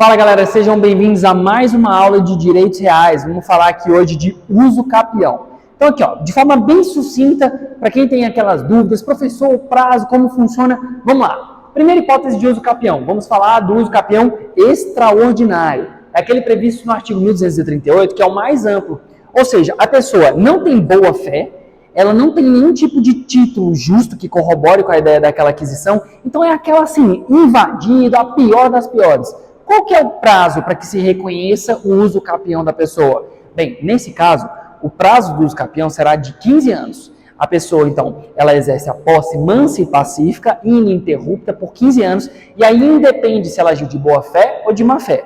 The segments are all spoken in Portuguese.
Fala galera, sejam bem-vindos a mais uma aula de direitos reais. Vamos falar aqui hoje de uso capião. Então aqui, ó, de forma bem sucinta, para quem tem aquelas dúvidas, professor, o prazo, como funciona, vamos lá. Primeira hipótese de uso capião, vamos falar do uso capião extraordinário. É aquele previsto no artigo 1238, que é o mais amplo. Ou seja, a pessoa não tem boa fé, ela não tem nenhum tipo de título justo que corrobore com a ideia daquela aquisição, então é aquela assim, invadida, a pior das piores. Qual que é o prazo para que se reconheça o uso capião da pessoa? Bem, nesse caso, o prazo do uso capião será de 15 anos. A pessoa, então, ela exerce a posse mansa e pacífica, ininterrupta, por 15 anos, e aí independe se ela agiu de boa fé ou de má fé.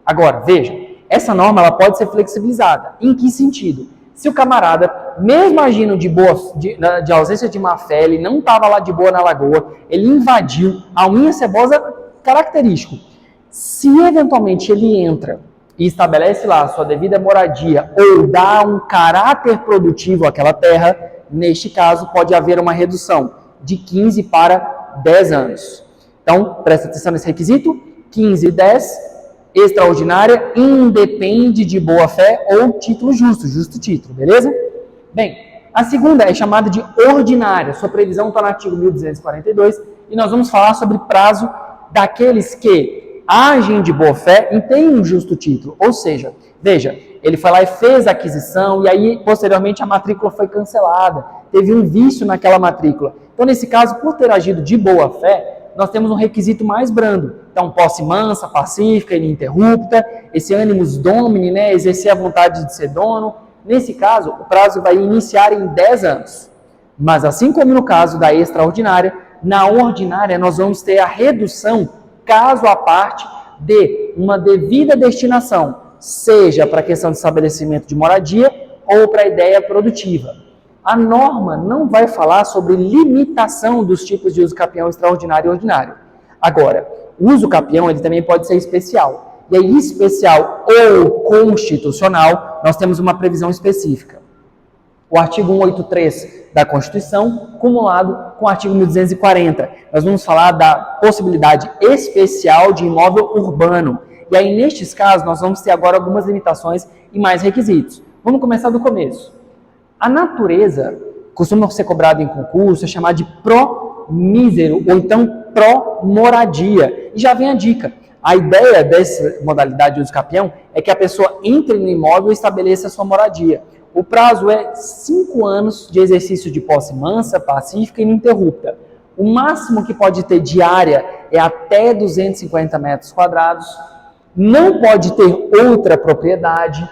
Agora, veja, essa norma ela pode ser flexibilizada. Em que sentido? Se o camarada, mesmo agindo de ausência de má fé, ele não estava lá de boa na lagoa, ele invadiu a unha cebosa característico. Se eventualmente ele entra e estabelece lá a sua devida moradia ou dá um caráter produtivo àquela terra, neste caso pode haver uma redução de 15 para 10 anos. Então, presta atenção nesse requisito, 15 e 10, extraordinária, independe de boa fé ou título justo, justo título, beleza? Bem, a segunda é chamada de ordinária, sua previsão está no artigo 1242 e nós vamos falar sobre prazo daqueles que agem de boa fé e têm um justo título. Ou seja, veja, ele foi lá e fez a aquisição e aí, posteriormente, a matrícula foi cancelada. Teve um vício naquela matrícula. Então, nesse caso, por ter agido de boa fé, nós temos um requisito mais brando. Então, posse mansa, pacífica, ininterrupta, esse animus domini, né, exercer a vontade de ser dono. Nesse caso, o prazo vai iniciar em 10 anos. Mas, assim como no caso da extraordinária, na ordinária nós vamos ter a redução caso à parte de uma devida destinação, seja para a questão de estabelecimento de moradia ou para a ideia produtiva. A norma não vai falar sobre limitação dos tipos de uso capião extraordinário e ordinário. Agora, o uso capião ele também pode ser especial. E aí, especial ou constitucional, nós temos uma previsão específica. O artigo 183 da Constituição, cumulado com o artigo 1240. Nós vamos falar da possibilidade especial de imóvel urbano. E aí, nestes casos, nós vamos ter agora algumas limitações e mais requisitos. Vamos começar do começo. A natureza costuma ser cobrada em concurso, é chamada de pró-mísero, ou então pró-moradia. E já vem a dica. A ideia dessa modalidade de uso capião é que a pessoa entre no imóvel e estabeleça a sua moradia. O prazo é 5 anos de exercício de posse mansa, pacífica e ininterrupta. O máximo que pode ter de área é até 250 metros quadrados. Não pode ter outra propriedade.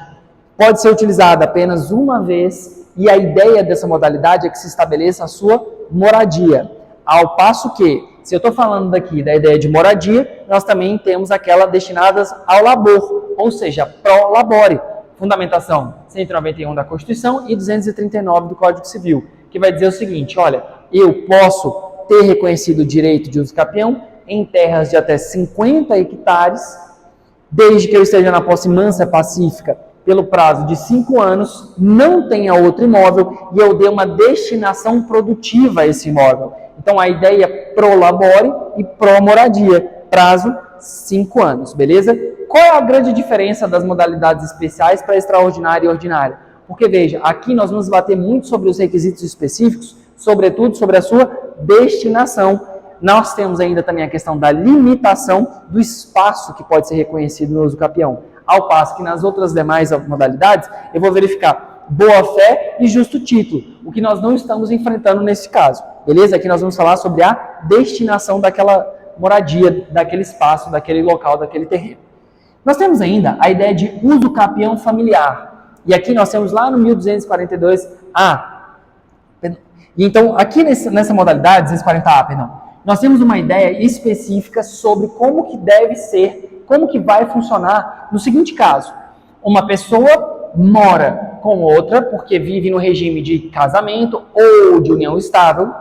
Pode ser utilizada apenas uma vez. E a ideia dessa modalidade é que se estabeleça a sua moradia. Ao passo que, se eu estou falando daqui da ideia de moradia, nós também temos aquelas destinadas ao labor, ou seja, pro labore. Fundamentação 191 da Constituição e 239 do Código Civil, que vai dizer o seguinte, olha, eu posso ter reconhecido o direito de uso capião em terras de até 50 hectares, desde que eu esteja na posse mansa pacífica pelo prazo de 5 anos, não tenha outro imóvel e eu dê uma destinação produtiva a esse imóvel. Então a ideia é pro labore e pro moradia, prazo 5 anos, beleza? Qual é a grande diferença das modalidades especiais para extraordinária e ordinária? Porque, veja, aqui nós vamos bater muito sobre os requisitos específicos, sobretudo sobre a sua destinação. Nós temos ainda também a questão da limitação do espaço que pode ser reconhecido no uso capião. Ao passo que nas outras demais modalidades, eu vou verificar boa-fé e justo título, o que nós não estamos enfrentando nesse caso. Beleza? Aqui nós vamos falar sobre a destinação daquela moradia, daquele espaço, daquele local, daquele terreno. Nós temos ainda a ideia de uso capião familiar. E aqui nós temos lá no 1242A. E então, aqui nessa modalidade, 240A, nós temos uma ideia específica sobre como que deve ser, como que vai funcionar no seguinte caso. Uma pessoa mora com outra porque vive no regime de casamento ou de união estável.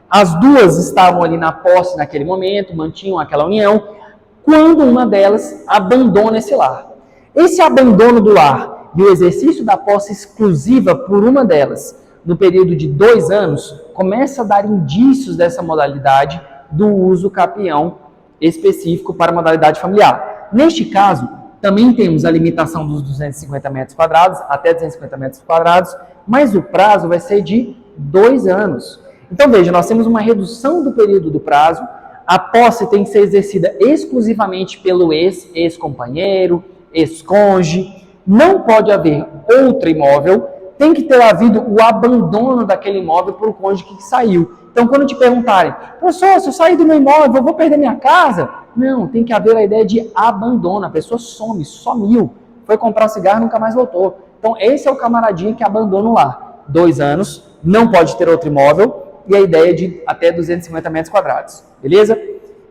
As duas estavam ali na posse naquele momento, mantinham aquela união, quando uma delas abandona esse lar. Esse abandono do lar e o exercício da posse exclusiva por uma delas, no período de 2 anos, começa a dar indícios dessa modalidade do uso capião específico para a modalidade familiar. Neste caso, também temos a limitação dos 250 metros quadrados, até 250 metros quadrados, mas o prazo vai ser de 2 anos. Então, veja, nós temos uma redução do período do prazo, a posse tem que ser exercida exclusivamente pelo ex-companheiro, ex-cônjuge, não pode haver outro imóvel, tem que ter havido o abandono daquele imóvel por o cônjuge que saiu. Então, quando te perguntarem, professor, se eu sair do meu imóvel, eu vou perder minha casa? Não, tem que haver a ideia de abandono, a pessoa some, sumiu, foi comprar cigarro e nunca mais voltou. Então, esse é o camaradinho que abandona o lar. 2 anos, não pode ter outro imóvel, e a ideia de até 250 metros quadrados, beleza?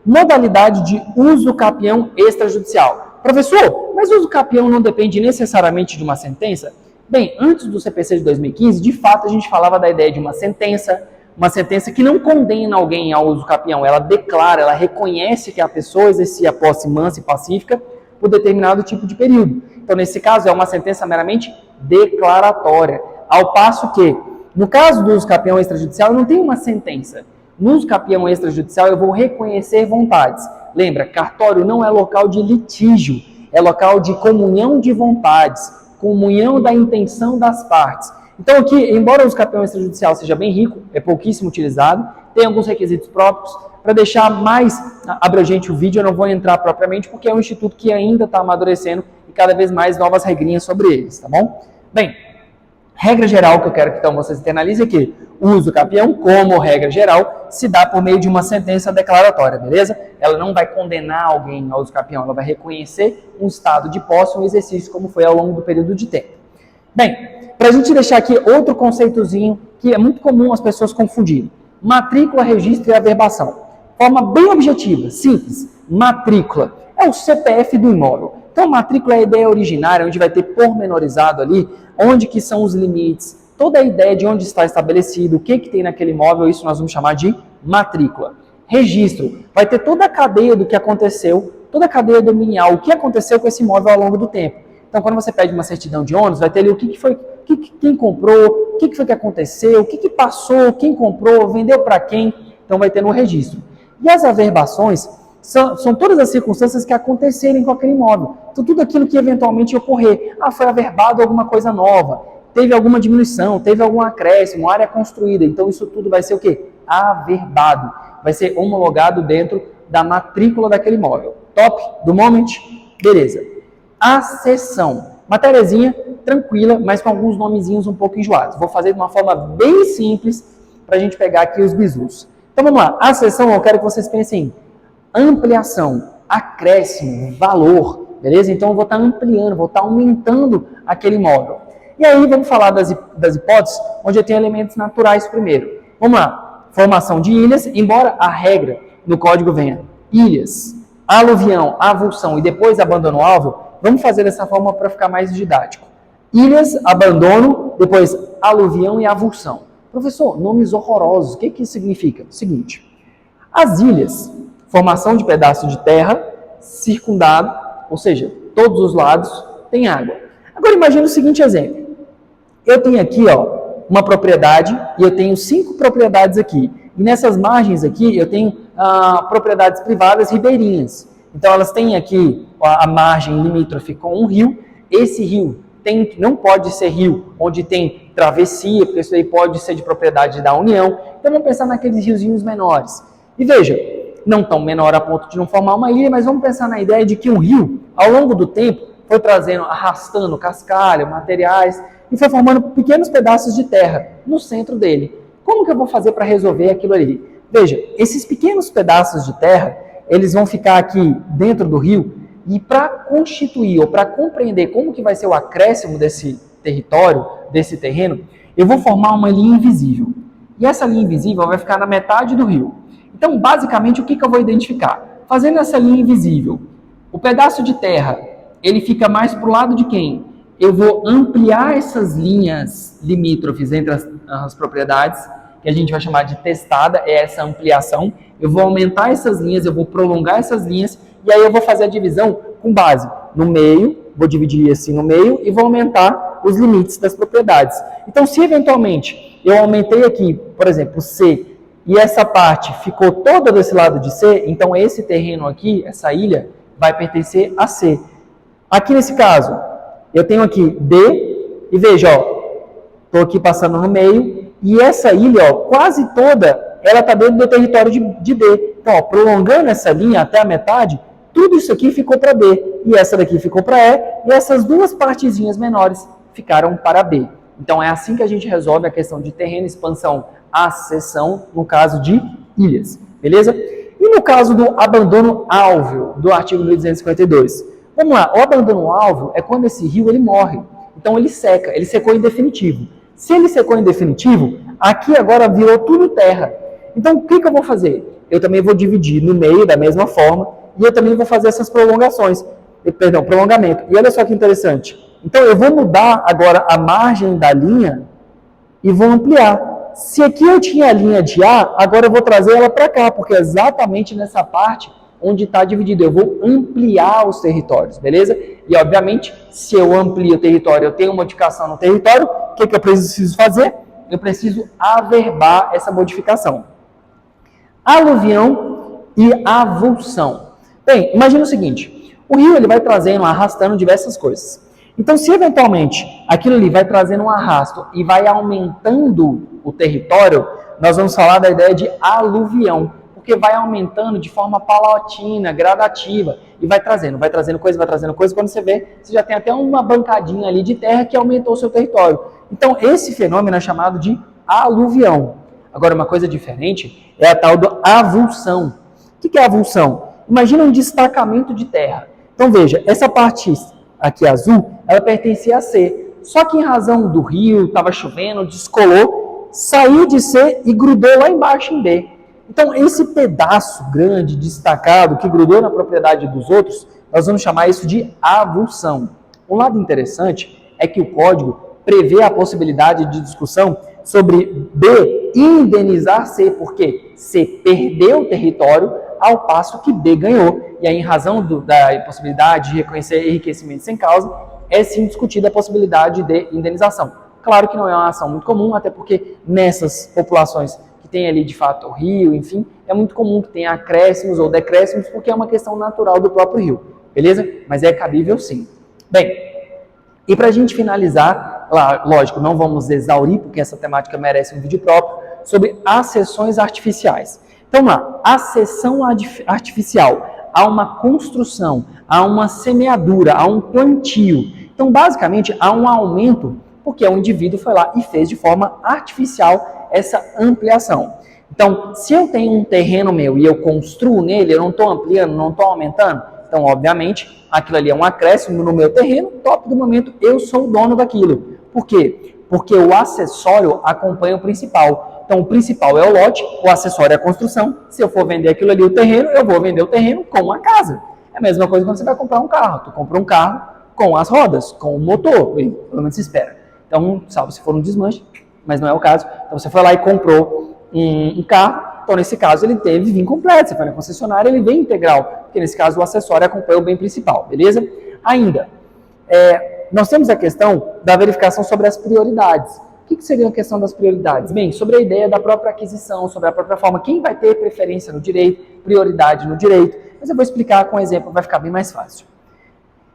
Modalidade de uso capião extrajudicial. Professor, mas o uso capião não depende necessariamente de uma sentença? Bem, antes do CPC de 2015, de fato a gente falava da ideia de uma sentença que não condena alguém ao uso capião, ela declara, ela reconhece que a pessoa exercia posse mansa e pacífica por determinado tipo de período. Então, nesse caso, é uma sentença meramente declaratória, ao passo que, no caso do uso capião extrajudicial, eu não tenho uma sentença. No uso capião extrajudicial, eu vou reconhecer vontades. Lembra, cartório não é local de litígio, é local de comunhão de vontades, comunhão da intenção das partes. Então aqui, embora o uso capião extrajudicial seja bem rico, é pouquíssimo utilizado, tem alguns requisitos próprios. Para deixar mais abrangente o vídeo, eu não vou entrar propriamente, porque é um instituto que ainda está amadurecendo e cada vez mais novas regrinhas sobre eles, tá bom? Bem, regra geral que eu quero que então vocês internalizem aqui, o uso capião, como regra geral, se dá por meio de uma sentença declaratória, beleza? Ela não vai condenar alguém ao uso capião, ela vai reconhecer um estado de posse, um exercício como foi ao longo do período de tempo. Bem, para a gente deixar aqui outro conceitozinho que é muito comum as pessoas confundirem. Matrícula, registro e averbação. Forma bem objetiva, simples. Matrícula é o CPF do imóvel. Então, matrícula é a ideia originária, onde vai ter pormenorizado ali, onde que são os limites, toda a ideia de onde está estabelecido, o que tem naquele imóvel, isso nós vamos chamar de matrícula. Registro, vai ter toda a cadeia do que aconteceu, toda a cadeia dominial, o que aconteceu com esse imóvel ao longo do tempo. Então, quando você pede uma certidão de ônus, vai ter ali o que foi, quem comprou, o que foi que aconteceu, o que passou, quem comprou, vendeu para quem. Então, vai ter no registro. E as averbações são todas as circunstâncias que acontecerem com aquele imóvel. Então, tudo aquilo que eventualmente ocorrer. Foi averbado alguma coisa nova, teve alguma diminuição, teve algum acréscimo, área construída. Então, isso tudo vai ser o quê? Averbado. Vai ser homologado dentro da matrícula daquele imóvel. Top? Do moment? Beleza. Acessão. Matériazinha tranquila, mas com alguns nomezinhos um pouco enjoados. Vou fazer de uma forma bem simples para a gente pegar aqui os bizus. Então vamos lá. Acessão, eu quero que vocês pensem em ampliação, acréscimo, valor. Beleza? Então eu vou estar ampliando, vou estar aumentando aquele imóvel. E aí vamos falar das hipóteses onde eu tenho elementos naturais primeiro. Vamos lá. Formação de ilhas, embora a regra no código venha ilhas, aluvião, avulsão e depois abandono alvo, vamos fazer dessa forma para ficar mais didático. Ilhas, abandono, depois aluvião e avulsão. Professor, nomes horrorosos, o que isso significa? Seguinte, as ilhas, formação de pedaço de terra, circundado, ou seja, todos os lados tem água. Agora imagine o seguinte exemplo. Eu tenho aqui uma propriedade e eu tenho 5 propriedades aqui. E nessas margens aqui eu tenho propriedades privadas ribeirinhas. Então elas têm aqui a margem limítrofe com um rio. Esse rio não pode ser rio onde tem travessia, porque isso aí pode ser de propriedade da União. Então vamos pensar naqueles riozinhos menores. E veja, não tão menor a ponto de não formar uma ilha, mas vamos pensar na ideia de que um rio, ao longo do tempo, foi trazendo, arrastando cascalho, materiais, e foi formando pequenos pedaços de terra no centro dele. Como que eu vou fazer para resolver aquilo ali? Veja, esses pequenos pedaços de terra, eles vão ficar aqui dentro do rio, e para constituir ou para compreender como que vai ser o acréscimo desse território, desse terreno, eu vou formar uma linha invisível. E essa linha invisível vai ficar na metade do rio. Então, basicamente, o que eu vou identificar? Fazendo essa linha invisível, o pedaço de terra, ele fica mais para o lado de quem? Eu vou ampliar essas linhas limítrofes entre as propriedades, que a gente vai chamar de testada, é essa ampliação. Eu vou aumentar essas linhas, eu vou prolongar essas linhas, e aí eu vou fazer a divisão com base no meio, vou dividir assim no meio, e vou aumentar os limites das propriedades. Então, se eventualmente eu aumentei aqui, por exemplo, C, e essa parte ficou toda desse lado de C, então esse terreno aqui, essa ilha, vai pertencer a C. Aqui nesse caso, eu tenho aqui D, e veja, estou aqui passando no meio, e essa ilha, ó, quase toda, ela está dentro do território de D. Então, ó, prolongando essa linha até a metade, tudo isso aqui ficou para D, e essa daqui ficou para E, e essas duas partezinhas menores ficaram para B. Então, é assim que a gente resolve a questão de terreno, expansão, acessão, no caso de ilhas, beleza? E no caso do abandono álveo, do artigo 1252? Vamos lá, o abandono álveo é quando esse rio ele morre. Então, ele seca, ele secou em definitivo. Se ele secou em definitivo, aqui agora virou tudo terra. Então, o que eu vou fazer? Eu também vou dividir no meio da mesma forma e eu também vou fazer essas prolongações. Perdão, prolongamento. E olha só que interessante. Então, eu vou mudar agora a margem da linha e vou ampliar. Se aqui eu tinha a linha de A, agora eu vou trazer ela para cá, porque é exatamente nessa parte onde está dividido. Eu vou ampliar os territórios, beleza? E, obviamente, se eu amplio o território, eu tenho modificação no território, o que eu preciso fazer? Eu preciso averbar essa modificação. Aluvião e avulsão. Bem, imagina o seguinte, o rio ele vai trazendo, arrastando diversas coisas. Então, se eventualmente aquilo ali vai trazendo um arrasto e vai aumentando o território, nós vamos falar da ideia de aluvião, porque vai aumentando de forma paulatina, gradativa, e vai trazendo coisa, quando você vê, você já tem até uma bancadinha ali de terra que aumentou o seu território. Então, esse fenômeno é chamado de aluvião. Agora, uma coisa diferente é a tal da avulsão. O que é avulsão? Imagina um destacamento de terra. Então, veja, essa parte aqui azul, ela pertencia a C. Só que em razão do rio, estava chovendo, descolou, saiu de C e grudou lá embaixo em B. Então, esse pedaço grande, destacado, que grudou na propriedade dos outros, nós vamos chamar isso de avulsão. Um lado interessante é que o código prevê a possibilidade de discussão sobre B indenizar C, porque C perdeu o território ao passo que B ganhou. E aí, em razão da possibilidade de reconhecer enriquecimento sem causa, é sim discutida a possibilidade de indenização. Claro que não é uma ação muito comum, até porque nessas populações que tem ali de fato o rio, enfim, é muito comum que tenha acréscimos ou decréscimos, porque é uma questão natural do próprio rio, beleza? Mas é cabível sim. Bem, e para a gente finalizar, lógico, não vamos exaurir, porque essa temática merece um vídeo próprio, sobre acessões artificiais. Então lá, acessão artificial, há uma construção, há uma semeadura, há um plantio. Então, basicamente, há um aumento, porque o indivíduo foi lá e fez de forma artificial essa ampliação. Então, se eu tenho um terreno meu e eu construo nele, eu não estou ampliando, não estou aumentando, então, obviamente, aquilo ali é um acréscimo no meu terreno, top do momento, eu sou o dono daquilo. Por quê? Porque o acessório acompanha o principal. Então, o principal é o lote, o acessório é a construção. Se eu for vender aquilo ali, o terreno, eu vou vender o terreno com a casa. É a mesma coisa quando você vai comprar um carro. Tu compra um carro com as rodas, com o motor, pelo menos se espera. Então, salvo se for um desmanche, mas não é o caso. Então, você foi lá e comprou um carro, então, nesse caso, ele teve vinho completo. Você foi na concessionária, ele vem integral, porque nesse caso o acessório acompanha o bem principal, beleza? Ainda, nós temos a questão da verificação sobre as prioridades. O que seria a questão das prioridades? Bem, sobre a ideia da própria aquisição, sobre a própria forma, quem vai ter preferência no direito, prioridade no direito, mas eu vou explicar com um exemplo, vai ficar bem mais fácil.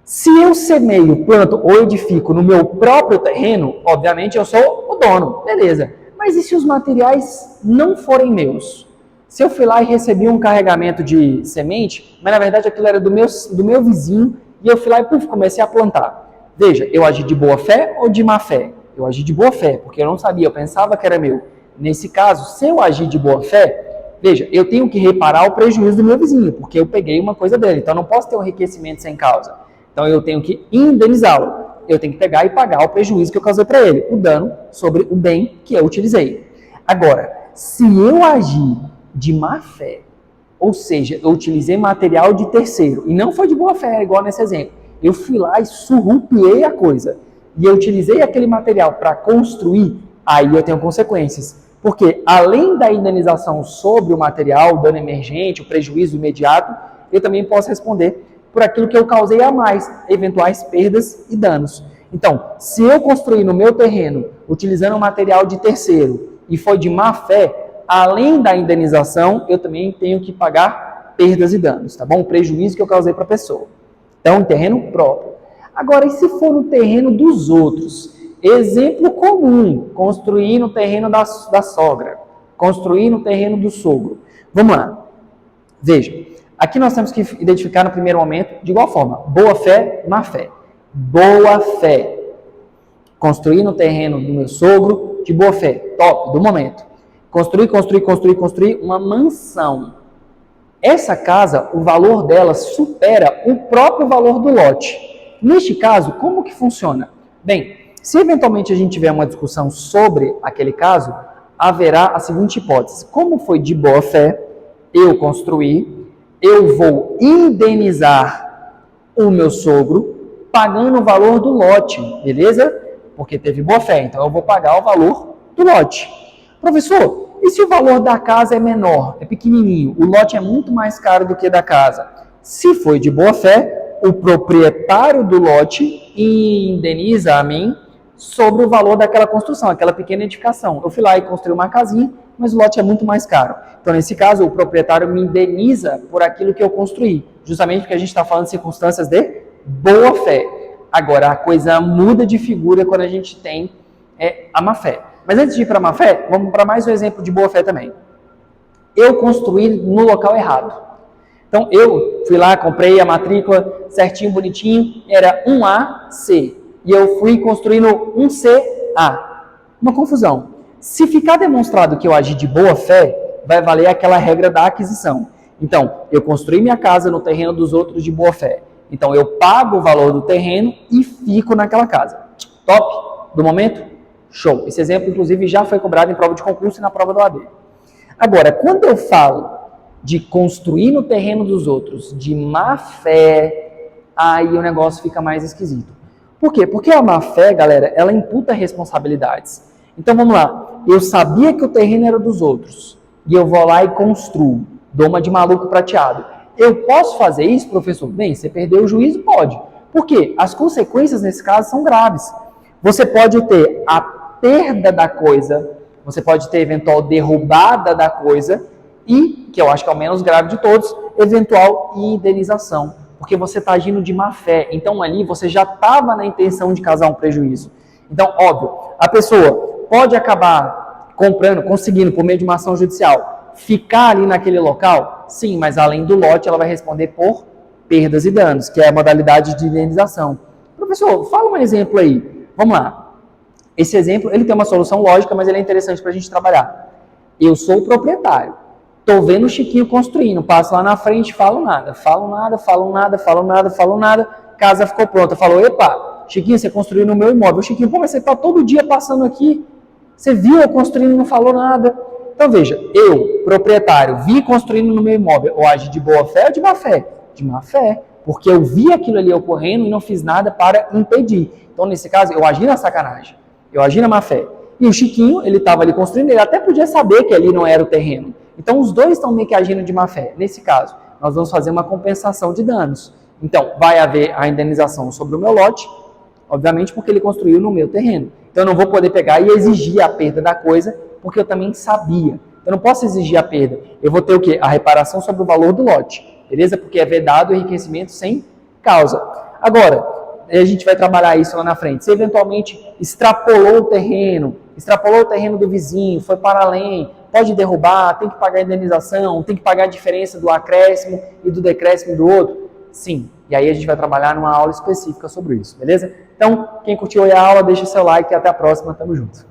Se eu semeio, planto ou edifico no meu próprio terreno, obviamente eu sou o dono, beleza. Mas e se os materiais não forem meus? Se eu fui lá e recebi um carregamento de semente, mas na verdade aquilo era do meu vizinho, e eu fui lá e comecei a plantar. Veja, eu agi de boa fé ou de má fé? Eu agi de boa fé, porque eu não sabia, eu pensava que era meu. Nesse caso, se eu agir de boa fé, veja, eu tenho que reparar o prejuízo do meu vizinho, porque eu peguei uma coisa dele. Então, eu não posso ter um enriquecimento sem causa. Então, eu tenho que indenizá-lo. Eu tenho que pegar e pagar o prejuízo que eu causei para ele, o dano sobre o bem que eu utilizei. Agora, se eu agir de má fé, ou seja, eu utilizei material de terceiro, e não foi de boa fé, igual nesse exemplo, eu fui lá e surrupiei a coisa, e eu utilizei aquele material para construir, aí eu tenho consequências. Porque além da indenização sobre o material, o dano emergente, o prejuízo imediato, eu também posso responder por aquilo que eu causei a mais, eventuais perdas e danos. Então, se eu construir no meu terreno, utilizando um material de terceiro, e foi de má fé, além da indenização, eu também tenho que pagar perdas e danos, tá bom? O prejuízo que eu causei para a pessoa. Então, terreno próprio. Agora, e se for no terreno dos outros? Exemplo comum, construir no terreno da sogra, construir no terreno do sogro. Vamos lá. Veja, aqui nós temos que identificar no primeiro momento, de igual forma, boa fé, má fé. Boa fé. Construir no terreno do meu sogro, de boa fé. Top, do momento. Construir uma mansão. Essa casa, o valor dela supera o próprio valor do lote. Neste caso, como que funciona? Bem, se eventualmente a gente tiver uma discussão sobre aquele caso, haverá a seguinte hipótese. Como foi de boa fé, eu construí, eu vou indenizar o meu sogro pagando o valor do lote, beleza? Porque teve boa fé, então eu vou pagar o valor do lote. Professor, e se o valor da casa é menor, é pequenininho, o lote é muito mais caro do que da casa? Se foi de boa fé, o proprietário do lote indeniza a mim sobre o valor daquela construção, aquela pequena edificação. Eu fui lá e construí uma casinha, mas o lote é muito mais caro. Então, nesse caso, o proprietário me indeniza por aquilo que eu construí, justamente porque a gente está falando de circunstâncias de boa fé. Agora, a coisa muda de figura quando a gente tem a má fé. Mas antes de ir para a má fé, vamos para mais um exemplo de boa fé também. Eu construí no local errado. Então, eu fui lá, comprei a matrícula certinho, bonitinho, era 1AC. E eu fui construindo 1CA. Uma confusão. Se ficar demonstrado que eu agi de boa fé, vai valer aquela regra da aquisição. Então, eu construí minha casa no terreno dos outros de boa fé. Então, eu pago o valor do terreno e fico naquela casa. Top? Do momento? Show. Esse exemplo, inclusive, já foi cobrado em prova de concurso e na prova do OAB. Agora, quando eu falo de construir no terreno dos outros de má fé, aí o negócio fica mais esquisito. Por quê? Porque a má fé, galera, ela imputa responsabilidades. Então, vamos lá. Eu sabia que o terreno era dos outros e eu vou lá e construo. Dou uma de maluco prateado. Eu posso fazer isso, professor? Bem, você perdeu o juízo? Pode. Por quê? As consequências, nesse caso, são graves. Você pode ter a perda da coisa, você pode ter eventual derrubada da coisa e, que eu acho que é o menos grave de todos, eventual indenização. Porque você está agindo de má fé. Então, ali, você já estava na intenção de causar um prejuízo. Então, óbvio, a pessoa pode acabar conseguindo, por meio de uma ação judicial, ficar ali naquele local? Sim, mas além do lote, ela vai responder por perdas e danos, que é a modalidade de indenização. Professor, fala um exemplo aí. Vamos lá. Esse exemplo, ele tem uma solução lógica, mas ele é interessante para a gente trabalhar. Eu sou o proprietário. Estou vendo o Chiquinho construindo. Passo lá na frente, falo nada. Casa ficou pronta. Falou, epa, Chiquinho, você construiu no meu imóvel. Chiquinho, pô, mas você está todo dia passando aqui. Você viu eu construindo e não falou nada. Então, veja, eu, proprietário, vi construindo no meu imóvel. Eu agi de boa fé ou de má fé? De má fé. Porque eu vi aquilo ali ocorrendo e não fiz nada para impedir. Então, nesse caso, eu agi na sacanagem. Eu agi na má fé. E o Chiquinho, ele estava ali construindo, ele até podia saber que ali não era o terreno. Então, os dois estão meio que agindo de má fé. Nesse caso, nós vamos fazer uma compensação de danos. Então, vai haver a indenização sobre o meu lote, obviamente porque ele construiu no meu terreno. Então, eu não vou poder pegar e exigir a perda da coisa, porque eu também sabia. Eu não posso exigir a perda. Eu vou ter o quê? A reparação sobre o valor do lote. Beleza? Porque é vedado o enriquecimento sem causa. Agora, a gente vai trabalhar isso lá na frente. Se eventualmente extrapolou o terreno do vizinho, foi para além, pode derrubar, tem que pagar a indenização, tem que pagar a diferença do acréscimo e do decréscimo do outro? Sim. E aí a gente vai trabalhar numa aula específica sobre isso, beleza? Então, quem curtiu a aula, deixa seu like e até a próxima. Tamo junto.